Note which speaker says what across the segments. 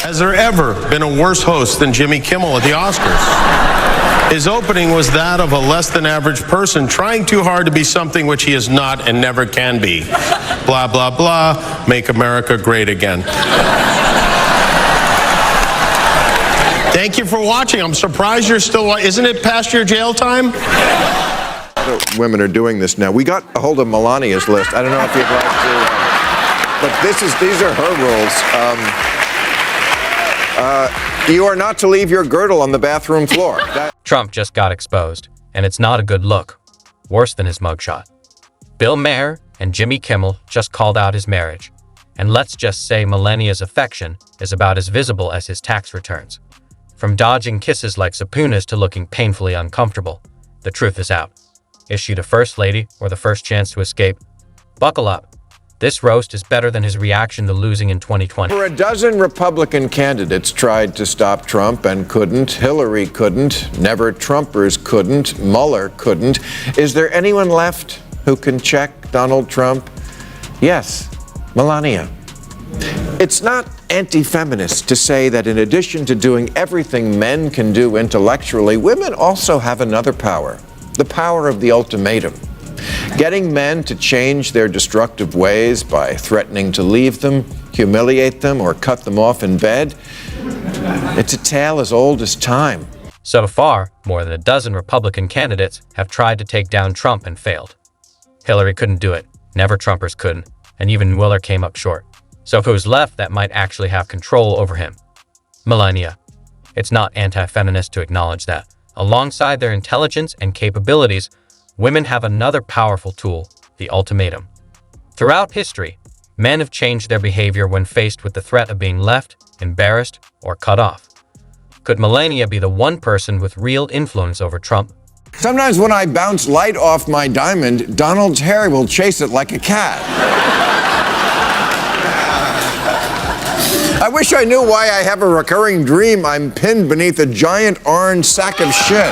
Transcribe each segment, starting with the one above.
Speaker 1: Has there ever been a worse host than Jimmy Kimmel at the Oscars? His opening was that of a less than average person trying too hard to be something which he is not and never can be. Blah, blah, blah, make America great again. Thank you for watching. I'm surprised you're still, isn't it past your jail time?
Speaker 2: Women are doing this now. We got a hold of Melania's list. I don't know if you'd like to, but these are her rules. You are not to leave your girdle on the bathroom floor.
Speaker 3: Trump just got exposed, and it's not a good look. Worse than his mugshot. Bill Maher and Jimmy Kimmel just called out his marriage. And let's just say Melania's affection is about as visible as his tax returns. From dodging kisses like subpoenas to looking painfully uncomfortable, the truth is out. Is she the first lady or the first chance to escape? Buckle up. This roast is better than his reaction to losing in 2020.
Speaker 2: For a dozen Republican candidates tried to stop Trump and couldn't. Hillary couldn't. Never Trumpers couldn't. Mueller couldn't. Is there anyone left who can check Donald Trump? Yes, Melania. It's not anti-feminist to say that in addition to doing everything men can do intellectually, women also have another power, the power of the ultimatum. Getting men to change their destructive ways by threatening to leave them, humiliate them, or cut them off in bed, it's a tale as old as time.
Speaker 3: So far, more than a dozen Republican candidates have tried to take down Trump and failed. Hillary couldn't do it, never Trumpers couldn't, and even Mueller came up short. So who's left that might actually have control over him? Melania. It's not anti-feminist to acknowledge that. Alongside their intelligence and capabilities, women have another powerful tool, the ultimatum. Throughout history, men have changed their behavior when faced with the threat of being left, embarrassed, or cut off. Could Melania be the one person with real influence over Trump?
Speaker 2: Sometimes when I bounce light off my diamond, Donald's hair will chase it like a cat. I wish I knew why I have a recurring dream I'm pinned beneath a giant orange sack of shit.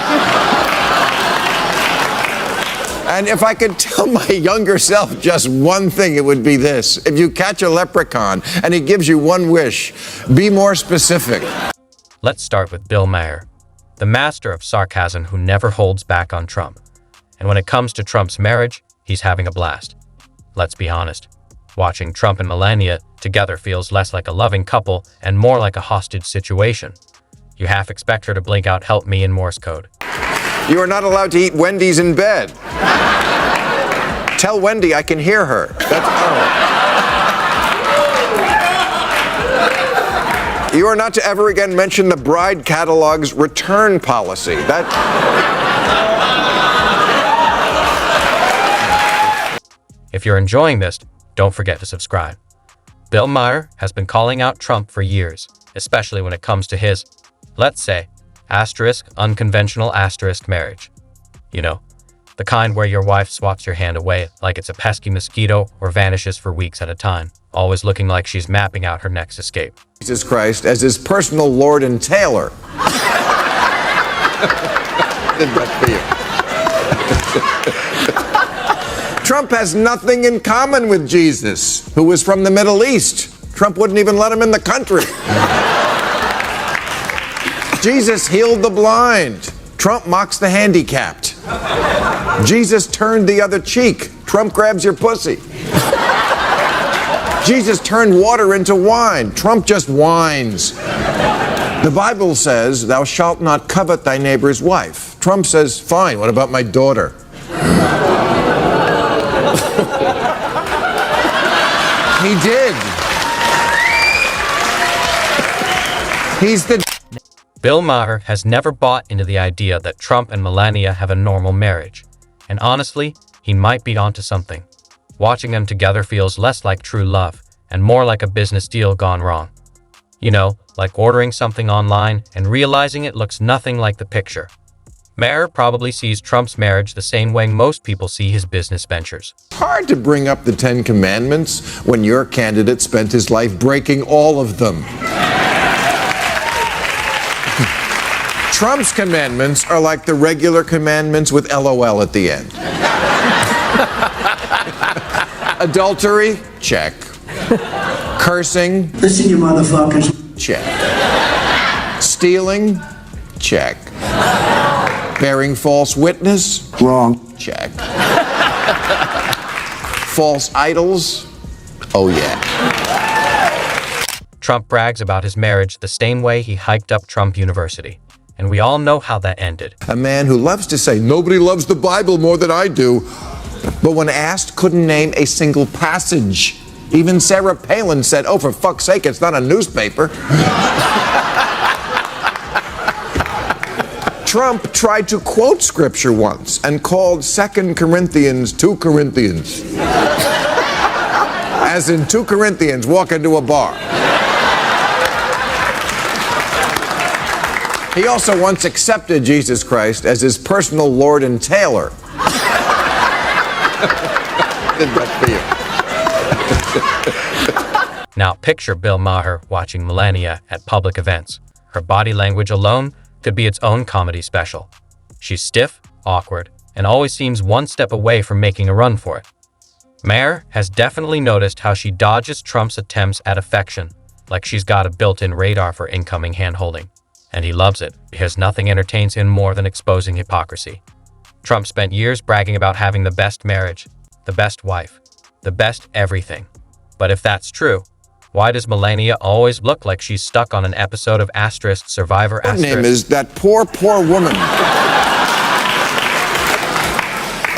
Speaker 2: And if I could tell my younger self just one thing, it would be this. If you catch a leprechaun and he gives you one wish, be more specific.
Speaker 3: Let's start with Bill Maher, the master of sarcasm who never holds back on Trump. And when it comes to Trump's marriage, he's having a blast. Let's be honest. Watching Trump and Melania together feels less like a loving couple and more like a hostage situation. You half expect her to blink out "help me" in Morse code.
Speaker 2: You are not allowed to eat Wendy's in bed. Tell Wendy I can hear her. You are not to ever again mention the bride catalog's return policy.
Speaker 3: If you're enjoying this, don't forget to subscribe. Bill Maher has been calling out Trump for years, especially when it comes to his, let's say, unconventional marriage. You know, the kind where your wife swats your hand away like it's a pesky mosquito or vanishes for weeks at a time, always looking like she's mapping out her next escape.
Speaker 2: Jesus Christ as his personal Lord and Tailor. Trump has nothing in common with Jesus, who was from the Middle East. Trump wouldn't even let him in the country. Jesus healed the blind. Trump mocks the handicapped. Jesus turned the other cheek. Trump grabs your pussy. Jesus turned water into wine. Trump just whines. The Bible says, "Thou shalt not covet thy neighbor's wife." Trump says, "Fine, what about my daughter?" He did. He's the...
Speaker 3: Bill Maher has never bought into the idea that Trump and Melania have a normal marriage. And honestly, he might be onto something. Watching them together feels less like true love and more like a business deal gone wrong. You know, like ordering something online and realizing it looks nothing like the picture. Maher probably sees Trump's marriage the same way most people see his business ventures.
Speaker 2: Hard to bring up the 10 Commandments when your candidate spent his life breaking all of them. Trump's commandments are like the regular commandments with LOL at the end. Adultery? Check. Cursing?
Speaker 4: Listen, you motherfuckers.
Speaker 2: Check. Stealing? Check. Bearing false witness?
Speaker 4: Wrong.
Speaker 2: Check. False idols? Oh, yeah.
Speaker 3: Trump brags about his marriage the same way he hyped up Trump University. And we all know how that ended.
Speaker 2: A man who loves to say, nobody loves the Bible more than I do, but when asked, couldn't name a single passage. Even Sarah Palin said, oh, for fuck's sake, it's not a newspaper. Trump tried to quote scripture once and called 2 Corinthians 2 Corinthians. As in 2 Corinthians walk into a bar. He also once accepted Jesus Christ as his personal Lord and Tailor. Did that feel?
Speaker 3: Now picture Bill Maher watching Melania at public events. Her body language alone could be its own comedy special. She's stiff, awkward, and always seems one step away from making a run for it. Maher has definitely noticed how she dodges Trump's attempts at affection, like she's got a built-in radar for incoming hand-holding. And he loves it, because nothing entertains him more than exposing hypocrisy. Trump spent years bragging about having the best marriage, the best wife, the best everything. But if that's true, why does Melania always look like she's stuck on an episode of Asterisk Survivor
Speaker 2: Her
Speaker 3: Asterisk?
Speaker 2: name is that poor woman.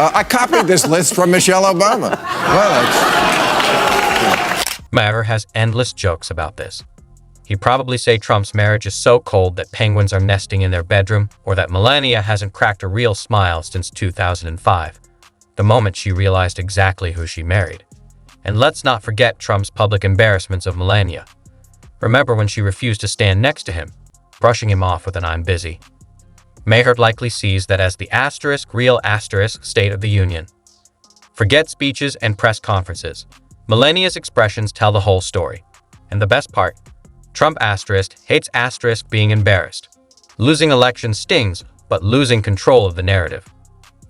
Speaker 2: I copied this list from Michelle Obama. Well,
Speaker 3: Maher has endless jokes about this. He'd probably say Trump's marriage is so cold that penguins are nesting in their bedroom, or that Melania hasn't cracked a real smile since 2005, the moment she realized exactly who she married. And let's not forget Trump's public embarrassments of Melania. Remember when she refused to stand next to him, brushing him off with an "I'm busy." Maher likely sees that as the real asterisk State of the Union. Forget speeches and press conferences. Melania's expressions tell the whole story. And the best part, Trump hates being embarrassed. Losing elections stings, but losing control of the narrative.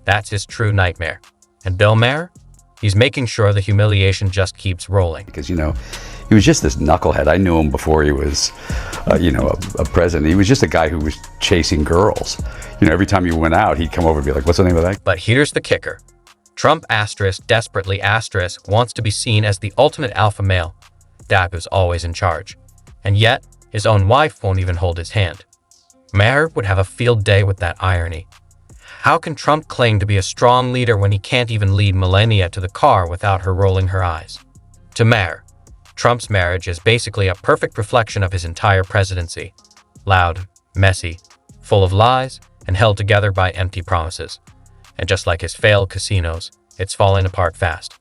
Speaker 3: That's his true nightmare. And Bill Maher? He's making sure the humiliation just keeps rolling.
Speaker 4: Because, he was just this knucklehead. I knew him before he was, a president. He was just a guy who was chasing girls. Every time you went out, he'd come over and be like, what's the name of that?
Speaker 3: But here's the kicker. Trump desperately wants to be seen as the ultimate alpha male. Dad who's always in charge. And yet, his own wife won't even hold his hand. Maher would have a field day with that irony. How can Trump claim to be a strong leader when he can't even lead Melania to the car without her rolling her eyes? To Maher, Trump's marriage is basically a perfect reflection of his entire presidency. Loud, messy, full of lies, and held together by empty promises. And just like his failed casinos, it's falling apart fast.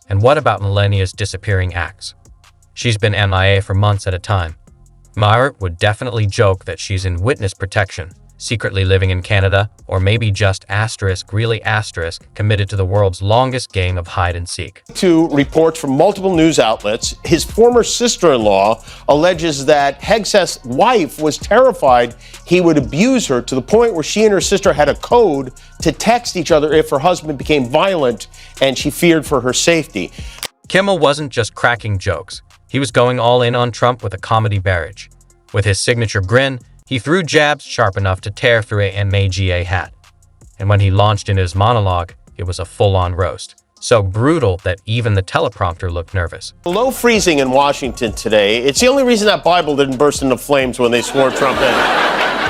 Speaker 3: And what about Melania's disappearing acts? She's been MIA for months at a time. Maher would definitely joke that she's in witness protection, secretly living in Canada, or maybe just committed to the world's longest game of hide and seek.
Speaker 1: To reports from multiple news outlets, his former sister-in-law alleges that Hegseth's wife was terrified he would abuse her to the point where she and her sister had a code to text each other if her husband became violent, and she feared for her safety.
Speaker 3: Kimmel wasn't just cracking jokes. He was going all in on Trump with a comedy barrage. With his signature grin, he threw jabs sharp enough to tear through a MAGA hat. And when he launched into his monologue, it was a full-on roast. So brutal that even the teleprompter looked nervous.
Speaker 1: Below freezing in Washington today. It's the only reason that Bible didn't burst into flames when they swore Trump in.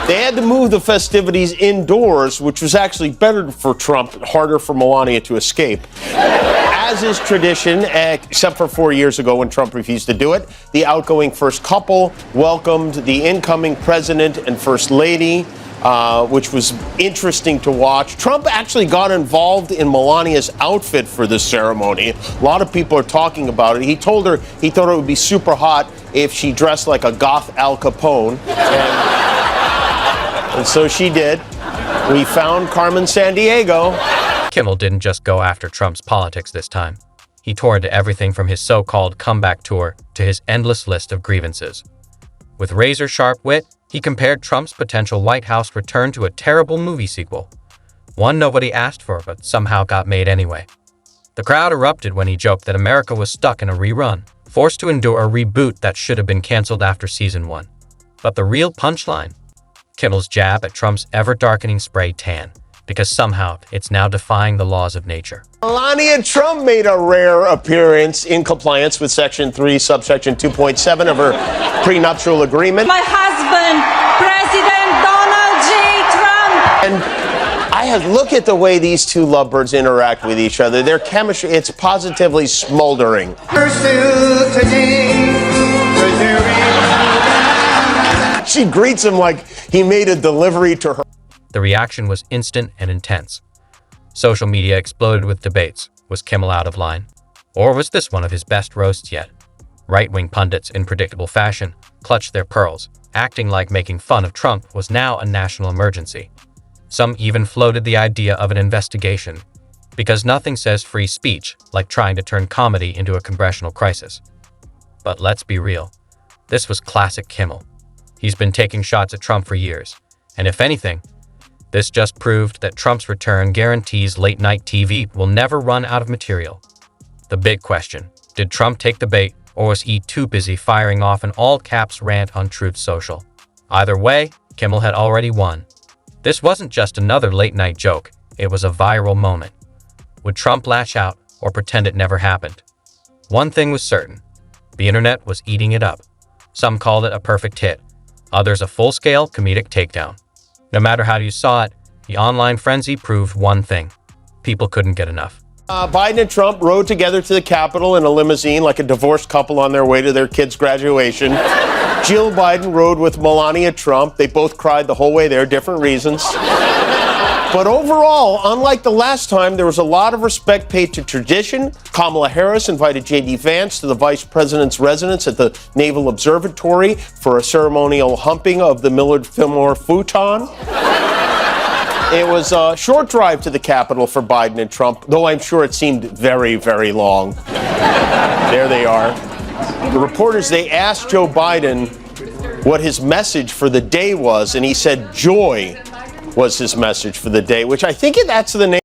Speaker 1: They had to move the festivities indoors, which was actually better for Trump, harder for Melania to escape. As is tradition, except for 4 years ago when Trump refused to do it, the outgoing first couple welcomed the incoming president and first lady, which was interesting to watch. Trump actually got involved in Melania's outfit for this ceremony. A lot of people are talking about it. He told her he thought it would be super hot if she dressed like a goth Al Capone. And so she did. We found Carmen Sandiego.
Speaker 3: Kimmel didn't just go after Trump's politics this time. He tore into everything from his so-called comeback tour to his endless list of grievances. With razor-sharp wit, he compared Trump's potential White House return to a terrible movie sequel. One nobody asked for, but somehow got made anyway. The crowd erupted when he joked that America was stuck in a rerun, forced to endure a reboot that should have been canceled after season 1. But the real punchline? Kimmel's jab at Trump's ever-darkening spray tan, because somehow it's now defying the laws of nature.
Speaker 1: Melania Trump made a rare appearance in compliance with Section 3, subsection 2.7 of her prenuptial agreement.
Speaker 5: My husband, President Donald J. Trump.
Speaker 1: And I had look at the way these two lovebirds interact with each other. Their chemistry, it's positively smoldering. She greets him like he made a delivery to her.
Speaker 3: The reaction was instant and intense. Social media exploded with debates. Was Kimmel out of line? Or was this one of his best roasts yet? Right-wing pundits, in predictable fashion, clutched their pearls, acting like making fun of Trump was now a national emergency. Some even floated the idea of an investigation, because nothing says free speech like trying to turn comedy into a congressional crisis. But let's be real. This was classic Kimmel. He's been taking shots at Trump for years, and if anything, this just proved that Trump's return guarantees late-night TV will never run out of material. The big question, did Trump take the bait, or was he too busy firing off an all-caps rant on Truth Social? Either way, Kimmel had already won. This wasn't just another late-night joke, it was a viral moment. Would Trump lash out or pretend it never happened? One thing was certain, the internet was eating it up. Some called it a perfect hit, others a full-scale comedic takedown. No matter how you saw it, the online frenzy proved one thing. People couldn't get enough.
Speaker 1: Biden and Trump rode together to the Capitol in a limousine like a divorced couple on their way to their kid's graduation. Jill Biden rode with Melania Trump. They both cried the whole way there, different reasons. But overall, unlike the last time, there was a lot of respect paid to tradition. Kamala Harris invited J.D. Vance to the vice president's residence at the Naval Observatory for a ceremonial humping of the Millard Fillmore futon. It was a short drive to the Capitol for Biden and Trump, though I'm sure it seemed very, very long. There they are. The reporters, they asked Joe Biden what his message for the day was, and he said joy was his message for the day, which I think that's the name.